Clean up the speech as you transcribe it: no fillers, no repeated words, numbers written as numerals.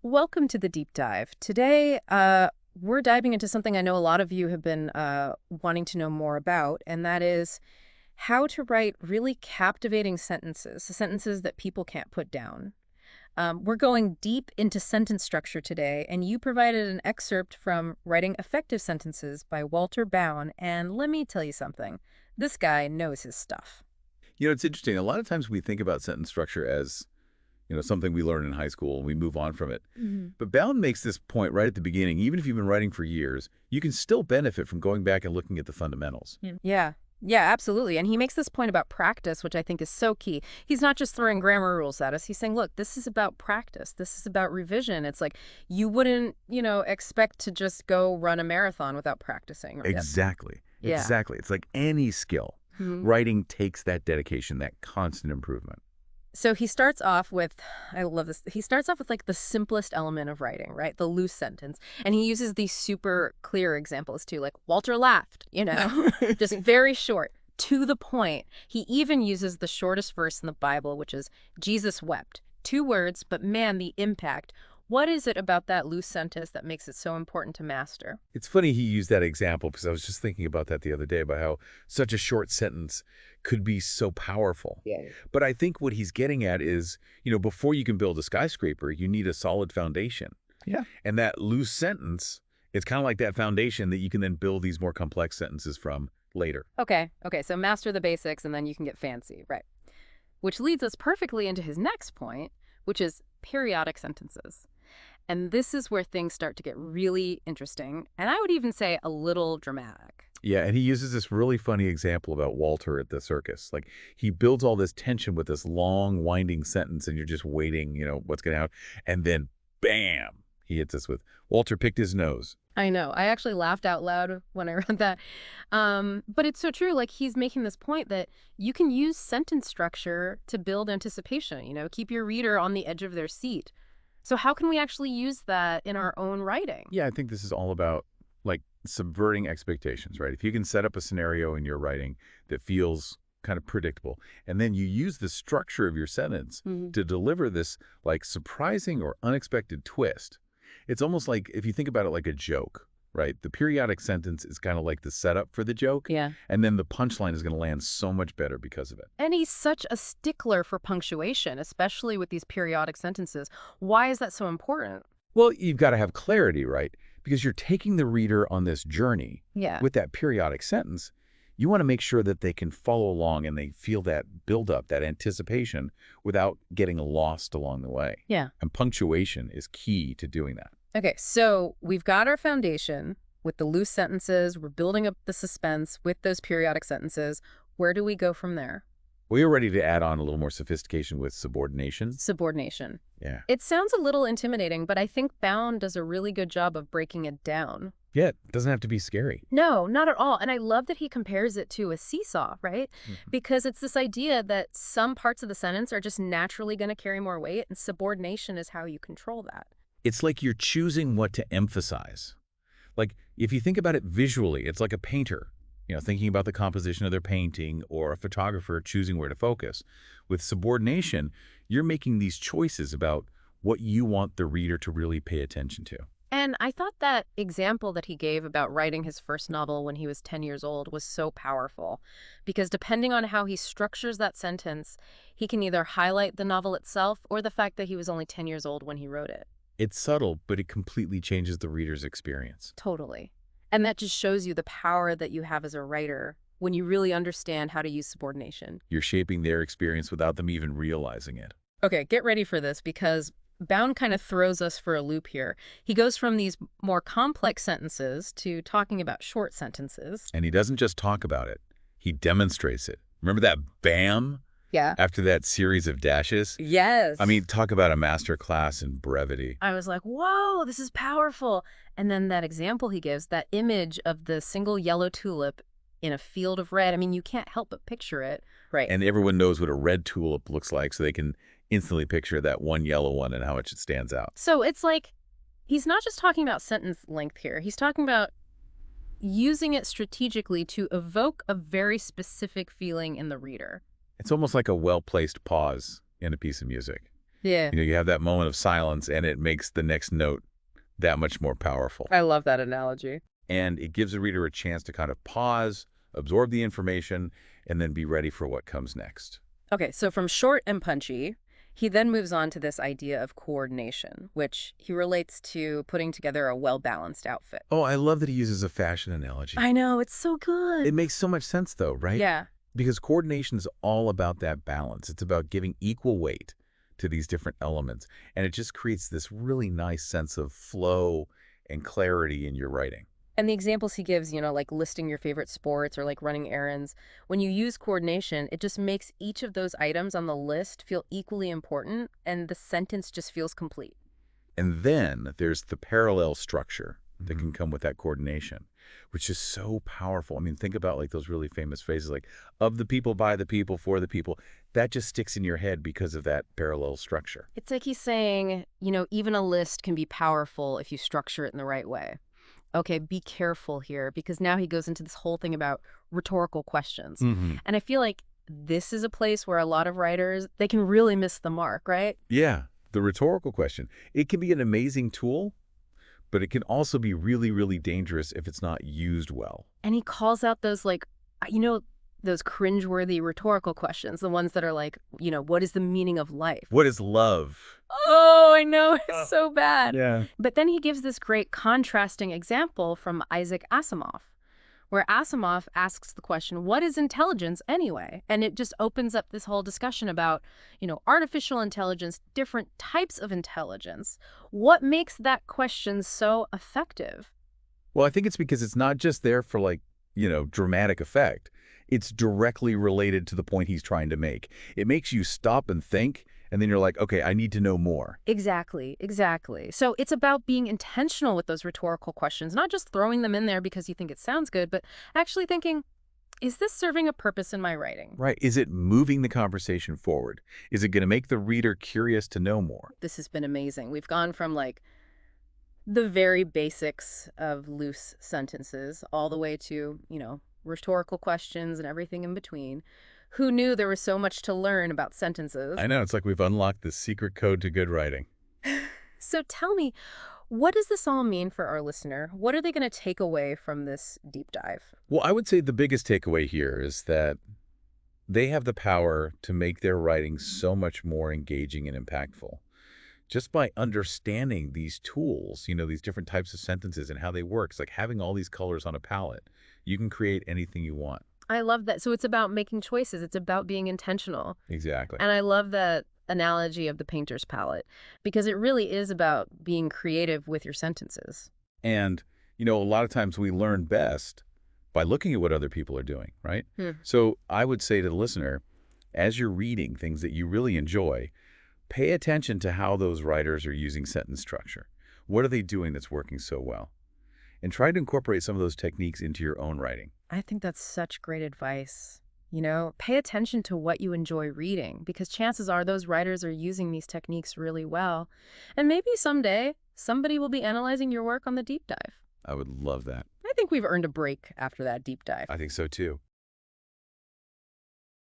Welcome to the deep dive. Today, we're diving into something I know a lot of you have been wanting to know more about, and that is how to write really captivating sentences, sentences that people can't put down. We're going deep into sentence structure today, and you provided an excerpt from Writing Effective Sentences by Walter Bown, and let me tell you something. This guy knows his stuff. It's interesting. A lot of times we think about sentence structure as, something we learn in high school and we move on from it. Mhm. But Bound makes this point right at the beginning. Even if you've been writing for years, you can still benefit from going back and looking at the fundamentals. Yeah. Yeah, absolutely. And he makes this point about practice, which I think is so key. He's not just throwing grammar rules at us. He's saying, look, this is about practice. This is about revision. It's like you wouldn't, expect to just go run a marathon without practicing. Yep. Exactly. Yeah. Exactly. It's like any skill. Mhm. Writing takes that dedication, that constant improvement. So he starts off with, I love this. He starts off with like the simplest element of writing, right? The loose sentence. And he uses these super clear examples too, like Walter laughed, just very short, to the point. He even uses the shortest verse in the Bible, which is Jesus wept. 2 words, but man, the impact. What is it about that loose sentence that makes it so important to master? It's funny he used that example because I was just thinking about that the other day about how such a short sentence could be so powerful. Yeah. But I think what he's getting at is, before you can build a skyscraper, you need a solid foundation. Yeah. And that loose sentence, it's kind of like that foundation that you can then build these more complex sentences from later. Okay. Okay. So master the basics and then you can get fancy. Right. Which leads us perfectly into his next point, which is periodic sentences. And this is where things start to get really interesting, and I would even say a little dramatic. Yeah, and he uses this really funny example about Walter at the circus. Like, he builds all this tension with this long, winding sentence, and you're just waiting, what's going to happen. And then, bam, he hits us with, Walter picked his nose. I know. I actually laughed out loud when I read that. But it's so true. Like, he's making this point that you can use sentence structure to build anticipation, keep your reader on the edge of their seat. So how can we actually use that in our own writing? Yeah, I think this is all about, like, subverting expectations, right? If you can set up a scenario in your writing that feels kind of predictable, and then you use the structure of your sentence Mhm. to deliver this, like, surprising or unexpected twist. It's almost like, if you think about it like a joke, right? The periodic sentence is kind of like the setup for the joke, Yeah. and then the punchline is going to land so much better because of it. And he's such a stickler for punctuation, especially with these periodic sentences. Why is that so important? Well, you've got to have clarity, right? Because you're taking the reader on this journey Yeah. with that periodic sentence. You want to make sure that they can follow along and they feel that buildup, that anticipation, without getting lost along the way. Yeah. And punctuation is key to doing that. Okay, so we've got our foundation with the loose sentences. We're building up the suspense with those periodic sentences. Where do we go from there? We are ready to add on a little more sophistication with subordination. Subordination. Yeah. It sounds a little intimidating, but I think Bound does a really good job of breaking it down. Yeah, it doesn't have to be scary. No, not at all. And I love that he compares it to a seesaw, right? Mhm. Because it's this idea that some parts of the sentence are just naturally going to carry more weight, and subordination is how you control that. It's like you're choosing what to emphasize. Like, if you think about it visually, it's like a painter, thinking about the composition of their painting, or a photographer choosing where to focus. With subordination, you're making these choices about what you want the reader to really pay attention to. And I thought that example that he gave about writing his first novel when he was 10 years old was so powerful. Because depending on how he structures that sentence, he can either highlight the novel itself or the fact that he was only 10 years old when he wrote it. It's subtle, but it completely changes the reader's experience. Totally. And that just shows you the power that you have as a writer when you really understand how to use subordination. You're shaping their experience without them even realizing it. Okay, get ready for this because Bound kind of throws us for a loop here. He goes from these more complex sentences to talking about short sentences. And he doesn't just talk about it, he demonstrates it. Remember that bam Yeah. after that series of dashes? Yes. I mean, talk about a master class in brevity. I was like, whoa, this is powerful. And then that example he gives, that image of the single yellow tulip in a field of red. I mean, you can't help but picture it. Right. And everyone knows what a red tulip looks like, so they can instantly picture that one yellow one and how much it stands out. So it's like he's not just talking about sentence length here. He's talking about using it strategically to evoke a very specific feeling in the reader. It's almost like a well-placed pause in a piece of music. Yeah. You have that moment of silence, and it makes the next note that much more powerful. I love that analogy. And it gives the reader a chance to kind of pause, absorb the information, and then be ready for what comes next. Okay, so from short and punchy, he then moves on to this idea of coordination, which he relates to putting together a well-balanced outfit. Oh, I love that he uses a fashion analogy. I know, it's so good. It makes so much sense, though, right? Yeah. Because coordination is all about that balance. It's about giving equal weight to these different elements. And it just creates this really nice sense of flow and clarity in your writing. And the examples he gives, like listing your favorite sports or like running errands, when you use coordination, it just makes each of those items on the list feel equally important, and the sentence just feels complete. And then there's the parallel structure that can come with that coordination, which is so powerful. I mean, think about like those really famous phrases like, of the people, by the people, for the people. That just sticks in your head because of that parallel structure. It's like he's saying, even a list can be powerful if you structure it in the right way. Okay, be careful here, because now he goes into this whole thing about rhetorical questions. And I feel like this is a place where a lot of writers, they can really miss the mark, right? Yeah, the rhetorical question. It can be an amazing tool, but it can also be really, really dangerous if it's not used well. And he calls out those those cringeworthy rhetorical questions, the ones that are like, what is the meaning of life? What is love? Oh, I know, it's so bad. Yeah. But then he gives this great contrasting example from Isaac Asimov, where Asimov asks the question, what is intelligence anyway? And it just opens up this whole discussion about, artificial intelligence, different types of intelligence. What makes that question so effective? Well, I think it's because it's not just there for like, dramatic effect. It's directly related to the point he's trying to make. It makes you stop and think, and then you're like, okay, I need to know more. Exactly, exactly. So it's about being intentional with those rhetorical questions, not just throwing them in there because you think it sounds good, but actually thinking, is this serving a purpose in my writing? Right. Is it moving the conversation forward? Is it going to make the reader curious to know more? This has been amazing. We've gone from like the very basics of loose sentences all the way to, rhetorical questions and everything in between. Who knew there was so much to learn about sentences? I know. It's like we've unlocked the secret code to good writing. So tell me, what does this all mean for our listener? What are they going to take away from this deep dive? Well, I would say the biggest takeaway here is that they have the power to make their writing so much more engaging and impactful. Just by understanding these tools, these different types of sentences and how they work. It's like having all these colors on a palette. You can create anything you want. I love that. So it's about making choices. It's about being intentional. Exactly. And I love that analogy of the painter's palette, because it really is about being creative with your sentences. And, a lot of times we learn best by looking at what other people are doing, right? So I would say to the listener, as you're reading things that you really enjoy, pay attention to how those writers are using sentence structure. What are they doing that's working so well? And try to incorporate some of those techniques into your own writing. I think that's such great advice. Pay attention to what you enjoy reading, because chances are those writers are using these techniques really well. And maybe someday somebody will be analyzing your work on the deep dive. I would love that. I think we've earned a break after that deep dive. I think so too.